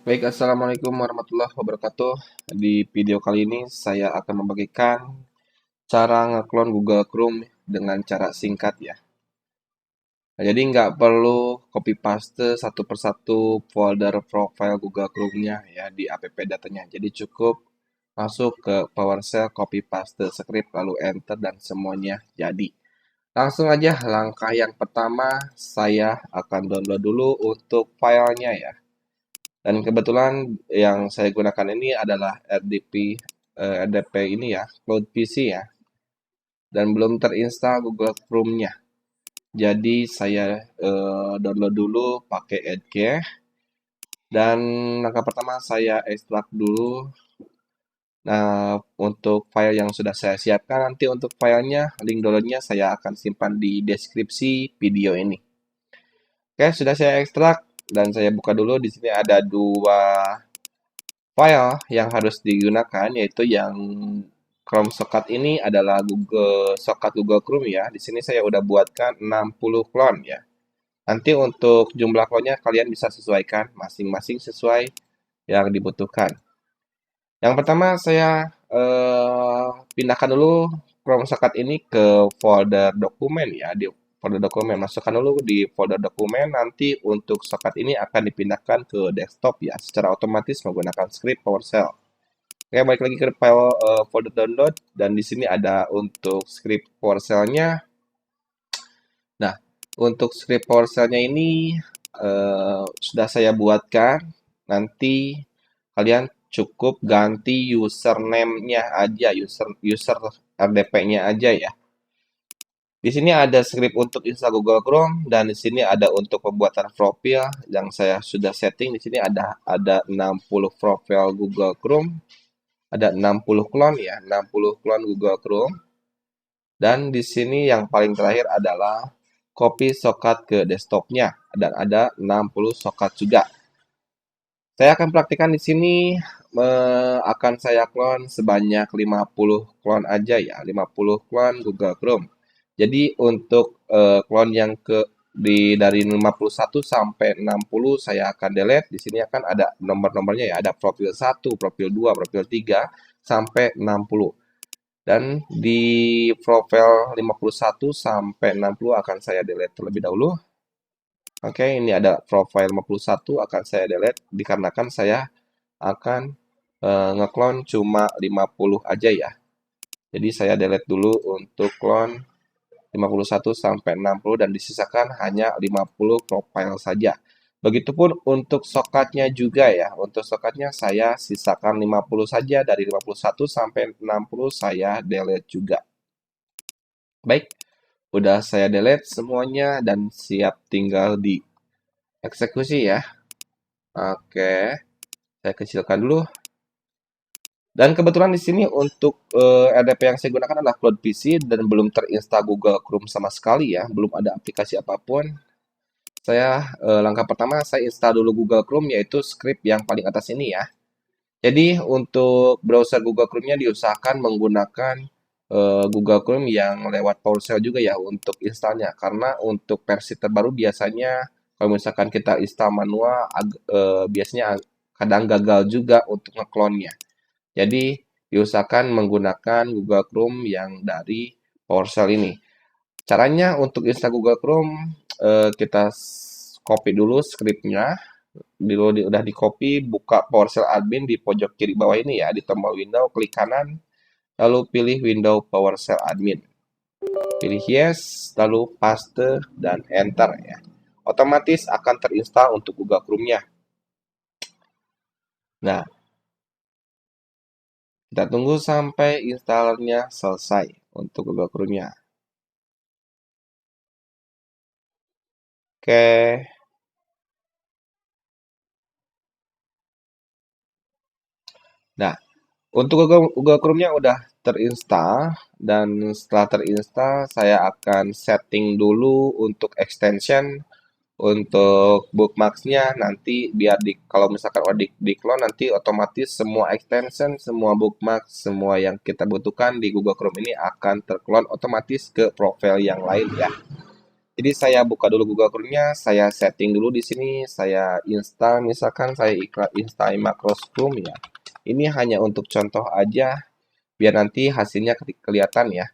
Baik, Assalamualaikum warahmatullahi wabarakatuh. Di video kali ini saya akan membagikan cara ngeklon Google Chrome dengan cara singkat ya. Nah, jadi nggak perlu copy paste satu persatu folder profile Google Chrome-nya ya di app datanya. Jadi cukup masuk ke PowerShell, copy paste script, lalu enter dan semuanya jadi. Langsung aja langkah yang pertama saya akan download dulu untuk filenya ya. Dan kebetulan yang saya gunakan ini adalah RDP ini ya, Cloud PC ya, dan belum terinstal Google Chrome-nya. Jadi saya download dulu pakai Edge dan langkah pertama saya ekstrak dulu. Nah, untuk file yang sudah saya siapkan nanti untuk filenya, link downloadnya saya akan simpan di deskripsi video ini. Oke, sudah saya ekstrak dan saya buka dulu. Di sini ada dua file yang harus digunakan, yaitu yang Chrome Shortcut ini adalah Shortcut Google Chrome ya. Di sini saya udah buatkan 60 clone ya. Nanti untuk jumlah clone-nya kalian bisa sesuaikan masing-masing sesuai yang dibutuhkan. Yang pertama saya pindahkan dulu Chrome Shortcut ini ke folder dokumen ya. Di folder dokumen, masukkan dulu di folder dokumen. Nanti untuk shortcut ini akan dipindahkan ke desktop ya, secara otomatis menggunakan script PowerShell. Oke, balik lagi ke file folder download dan di sini ada untuk script PowerShell-nya. Nah, untuk script PowerShell-nya ini sudah saya buatkan. Nanti kalian cukup ganti username-nya aja, user RDP-nya aja ya. Di sini ada script untuk install Google Chrome dan di sini ada untuk pembuatan profil yang saya sudah setting. Di sini ada 60 profil Google Chrome, ada 60 clone ya, 60 clone Google Chrome. Dan di sini yang paling terakhir adalah copy shortcut ke desktopnya dan ada 60 shortcut juga. Saya akan praktikkan di sini akan saya clone sebanyak 50 clone aja ya, 50 clone Google Chrome. Jadi untuk clone yang dari 51 sampai 60 saya akan delete. Di sini akan ada nomor-nomornya ya, ada profil 1, profil 2, profil 3 sampai 60. Dan di profil 51 sampai 60 akan saya delete terlebih dahulu. Oke, ini ada profile 51 akan saya delete dikarenakan saya akan ngeklon cuma 50 aja ya. Jadi saya delete dulu untuk clone 51 sampai 60 dan disisakan hanya 50 profile saja. Begitupun untuk sokatnya juga ya. Untuk sokatnya saya sisakan 50 saja, dari 51 sampai 60 saya delete juga. Baik, udah saya delete semuanya dan siap tinggal di eksekusi ya. Oke, saya kecilkan dulu. Dan kebetulan di sini untuk RDP yang saya gunakan adalah Cloud PC dan belum terinstall Google Chrome sama sekali ya, belum ada aplikasi apapun. Langkah pertama saya install dulu Google Chrome, yaitu script yang paling atas ini ya. Jadi untuk browser Google Chrome-nya diusahakan menggunakan Google Chrome yang lewat PowerShell juga ya untuk installnya. Karena untuk versi terbaru biasanya kalau misalkan kita install manual biasanya kadang gagal juga untuk ngeklonnya. Jadi diusahakan menggunakan Google Chrome yang dari PowerShell ini. Caranya untuk install Google Chrome, kita copy dulu scriptnya. Udah di copy, buka PowerShell admin di pojok kiri bawah ini ya, di tombol window, klik kanan, lalu pilih window PowerShell admin. Pilih yes, lalu paste dan enter ya. Otomatis akan terinstall untuk Google Chrome-nya. Nah, kita tunggu sampai installernya selesai untuk Google Chrome-nya. Oke. Nah, untuk Google Chrome-nya udah terinstall dan setelah terinstall saya akan setting dulu untuk extension untuk bookmarks-nya nanti biar kalau misalkan udah di clone nanti otomatis semua extension, semua bookmark, semua yang kita butuhkan di Google Chrome ini akan terclone otomatis ke profil yang lain ya. Jadi saya buka dulu Google Chrome-nya, saya setting dulu di sini, saya install, misalkan saya install Macros Chrome ya. Ini hanya untuk contoh aja, biar nanti hasilnya kelihatan ya,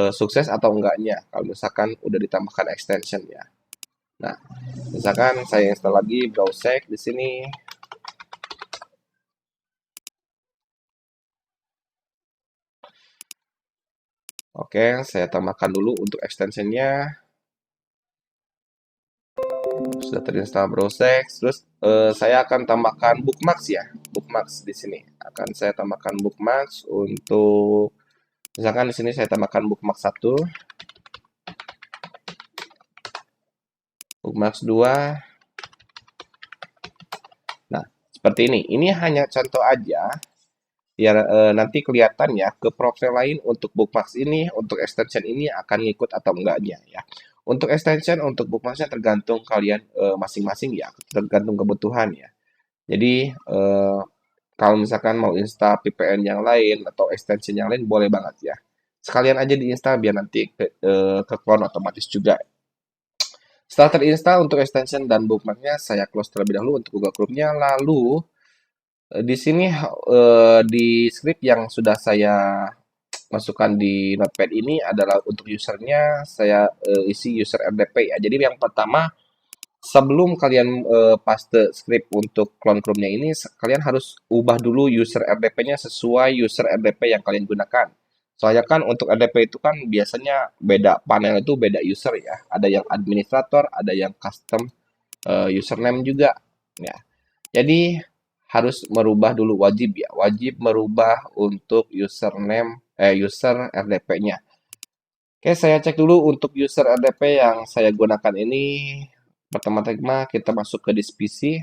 sukses atau enggaknya, kalau misalkan udah ditambahkan extension ya. Nah, misalkan saya install lagi Browsec di sini. Oke, saya tambahkan dulu untuk extensionnya. Sudah terinstall Browsec. Terus saya akan tambahkan bookmarks ya. Bookmarks di sini. Akan saya tambahkan bookmarks untuk misalkan di sini saya tambahkan bookmark 1, bookmarks 2. Nah, seperti ini. Ini hanya contoh aja biar nanti kelihatan ya ke profil lain untuk bookmarks ini, untuk extension ini akan ngikut atau enggaknya ya. Untuk extension, untuk bookmarksnya tergantung kalian masing-masing ya, tergantung kebutuhan ya. Jadi kalau misalkan mau install VPN yang lain atau extension yang lain boleh banget ya. Sekalian aja diinstal biar nanti ke clone otomatis juga. Setelah terinstall untuk extension dan bookmarknya saya close terlebih dahulu untuk Google Chrome-nya. Lalu di sini di script yang sudah saya masukkan di Notepad ini adalah untuk usernya saya isi user RDP ya. Jadi yang pertama sebelum kalian paste script untuk clone Chrome-nya ini, kalian harus ubah dulu user RDP-nya sesuai user RDP yang kalian gunakan. Soalnya kan untuk RDP itu kan biasanya beda panel itu beda user ya. Ada yang administrator, ada yang custom username juga. Ya. Jadi harus merubah dulu wajib ya. Wajib merubah untuk user RDP-nya. Oke, saya cek dulu untuk user RDP yang saya gunakan ini. Pertama-tama kita masuk ke disk PC,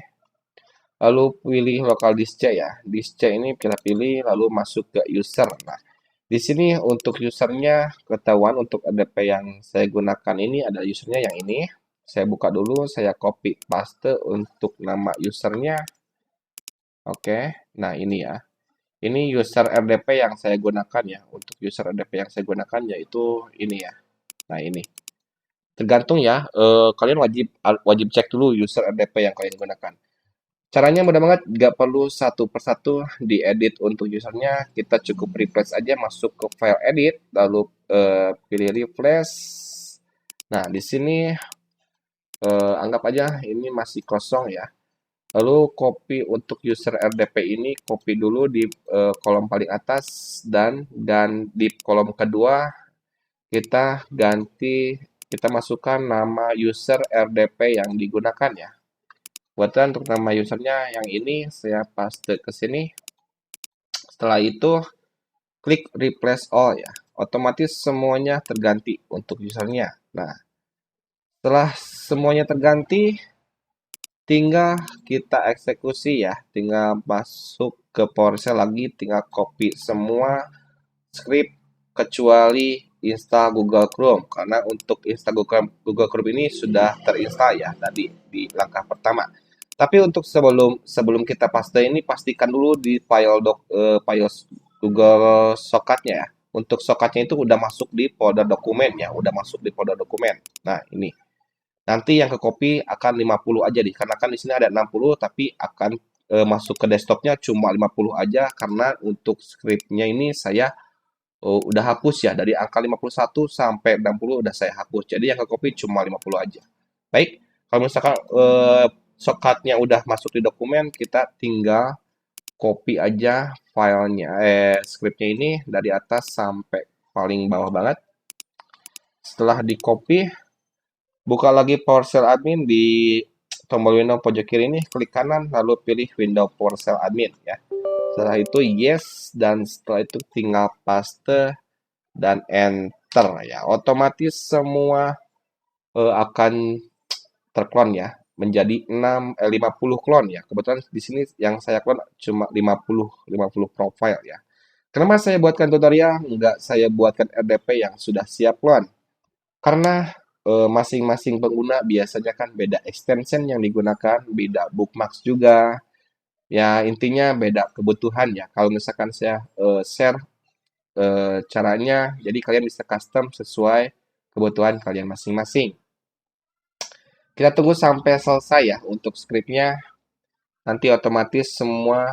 lalu pilih local disk C ya. Disk C ini kita pilih, lalu masuk ke user. Nah, di sini untuk usernya ketahuan untuk RDP yang saya gunakan ini adalah usernya yang ini. Saya buka dulu, saya copy paste untuk nama usernya. Oke, nah ini ya. Ini user RDP yang saya gunakan ya. Untuk user RDP yang saya gunakan yaitu ini ya. Nah ini. Tergantung ya, kalian wajib wajib cek dulu user RDP yang kalian gunakan. Caranya mudah banget, nggak perlu satu persatu diedit untuk usernya. Kita cukup replace aja, masuk ke file edit, lalu pilih replace. Nah, di sini anggap aja ini masih kosong ya. Lalu copy untuk user RDP ini, copy dulu di kolom paling atas dan di kolom kedua kita ganti, kita masukkan nama user RDP yang digunakan ya. Buatan untuk nama usernya yang ini saya paste ke sini. Setelah itu klik replace all ya. Otomatis semuanya terganti untuk usernya. Nah, setelah semuanya terganti, tinggal kita eksekusi ya. Tinggal masuk ke PowerShell lagi, tinggal copy semua script kecuali install Google Chrome. Karena untuk install Google Chrome ini sudah terinstall ya tadi di langkah pertama. Tapi untuk sebelum kita paste ini pastikan dulu di file Google Socket-nya ya. Untuk socketnya itu udah masuk di folder dokumen ya, udah masuk di folder dokumen. Nah, ini. Nanti yang ke copy akan 50 aja nih, karena kan di sini ada 60 tapi akan masuk ke desktopnya cuma 50 aja karena untuk scriptnya ini saya udah hapus ya dari angka 51 sampai 60 udah saya hapus. Jadi yang ke copy cuma 50 aja. Baik, kalau misalkan shortcutnya udah masuk di dokumen, kita tinggal copy aja filenya, scriptnya ini dari atas sampai paling bawah banget. Setelah di copy, buka lagi PowerShell Admin di tombol window pojok kiri ini, klik kanan, lalu pilih window PowerShell Admin ya. Setelah itu yes, dan setelah itu tinggal paste dan enter ya. Otomatis semua akan terklon ya menjadi 50 klon ya. Kebetulan di sini yang saya klon cuma 50 profile ya. Kenapa saya buatkan tutorial? Enggak saya buatkan RDP yang sudah siap klon. Karena masing-masing pengguna biasanya kan beda extension yang digunakan, beda bookmarks juga. Ya intinya beda kebutuhan ya. Kalau misalkan saya share caranya, jadi kalian bisa custom sesuai kebutuhan kalian masing-masing. Kita tunggu sampai selesai ya untuk skripnya. Nanti otomatis semua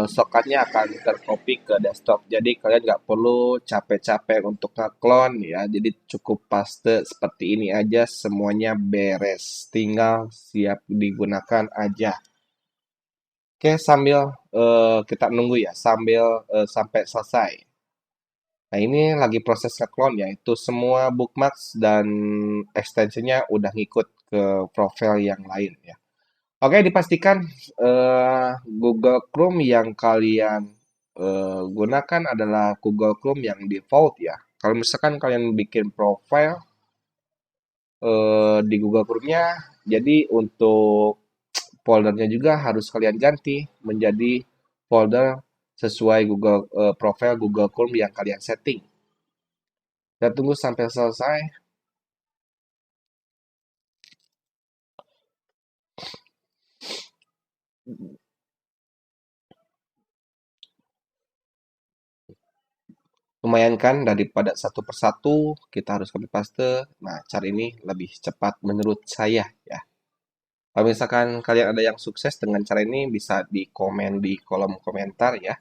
shortcutnya akan tercopy ke desktop. Jadi kalian nggak perlu capek-capek untuk ngeklon ya. Jadi cukup paste seperti ini aja, semuanya beres. Tinggal siap digunakan aja. Oke, sambil kita nunggu ya, sambil sampai selesai. Nah, ini lagi proses ngeklon ya. Itu semua bookmarks dan extensionnya udah ngikut ke profil yang lain ya. Oke, dipastikan Google Chrome yang kalian gunakan adalah Google Chrome yang default ya. Kalau misalkan kalian bikin profile di Google Chrome-nya, jadi untuk foldernya juga harus kalian ganti menjadi folder sesuai Google profile Google Chrome yang kalian setting. Kita tunggu sampai selesai. Lumayan kan daripada satu persatu kita harus copy paste. Nah, cara ini lebih cepat menurut saya ya. Kalau misalkan kalian ada yang sukses dengan cara ini bisa di komen di kolom komentar ya.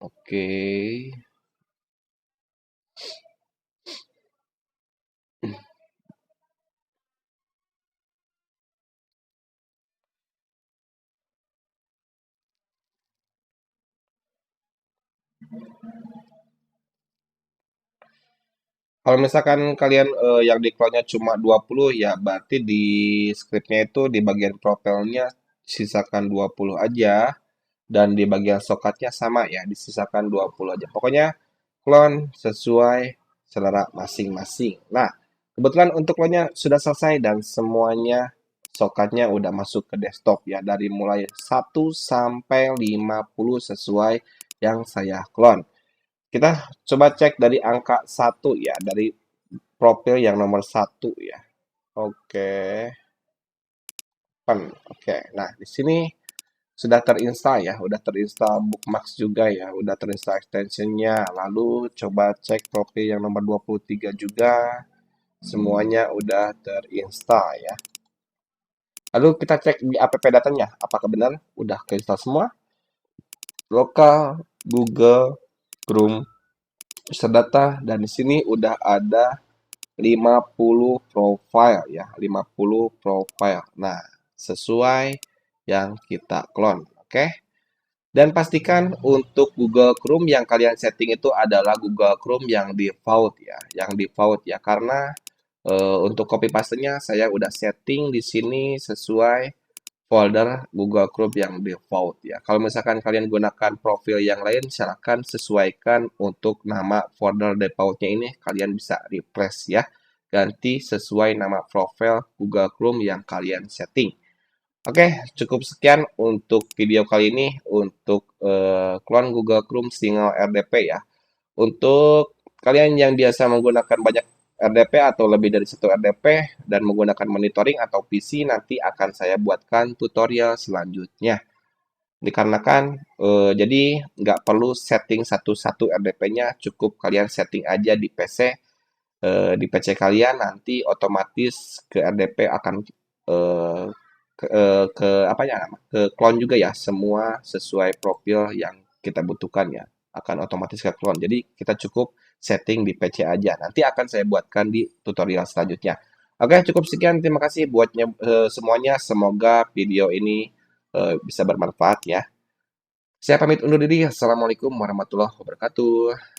Oke. Kalau misalkan kalian yang declare-nya cuma 20 ya berarti di script-nya itu di bagian profilnya sisakan 20 aja dan di bagian socketnya sama ya disisakan 20 aja. Pokoknya clone sesuai selera masing-masing. Nah, kebetulan untuk clone-nya sudah selesai dan semuanya socketnya udah masuk ke desktop ya dari mulai 1 sampai 50 sesuai yang saya clone. Kita coba cek dari angka 1 ya, dari profil yang nomor 1 ya. Oke, pen. Oke, nah di sini sudah terinstall ya, udah terinstall bookmarks juga ya, udah terinstall extensionnya. Lalu coba cek profil yang nomor 23 juga, semuanya udah terinstall ya. Lalu kita cek di app datanya, apakah benar udah keinstall semua? Lokal Google Chrome user data dan di sini udah ada 50 profile ya, 50 profile. Nah, sesuai yang kita clone, oke? Dan pastikan untuk Google Chrome yang kalian setting itu adalah Google Chrome yang default ya, karena untuk copy paste-nya saya udah setting di sini sesuai folder Google Chrome yang default ya. Kalau misalkan kalian gunakan profil yang lain, silahkan sesuaikan untuk nama folder defaultnya ini. Kalian bisa replace ya, ganti sesuai nama profil Google Chrome yang kalian setting. Oke, cukup sekian untuk video kali ini untuk clone Google Chrome single RDP ya. Untuk kalian yang biasa menggunakan banyak RDP atau lebih dari satu RDP dan menggunakan monitoring atau PC, nanti akan saya buatkan tutorial selanjutnya. Dikarenakan jadi nggak perlu setting satu-satu RDP-nya, cukup kalian setting aja di PC. Di PC kalian nanti otomatis ke RDP akan eh, ke apa ya, ke clone juga ya, semua sesuai profil yang kita butuhkan ya, akan otomatis ke clone. Jadi kita cukup setting di PC aja. Nanti akan saya buatkan di tutorial selanjutnya. Oke, cukup sekian. Terima kasih buatnya semuanya. Semoga video ini bisa bermanfaat ya. Saya pamit undur diri. Assalamualaikum warahmatullahi wabarakatuh.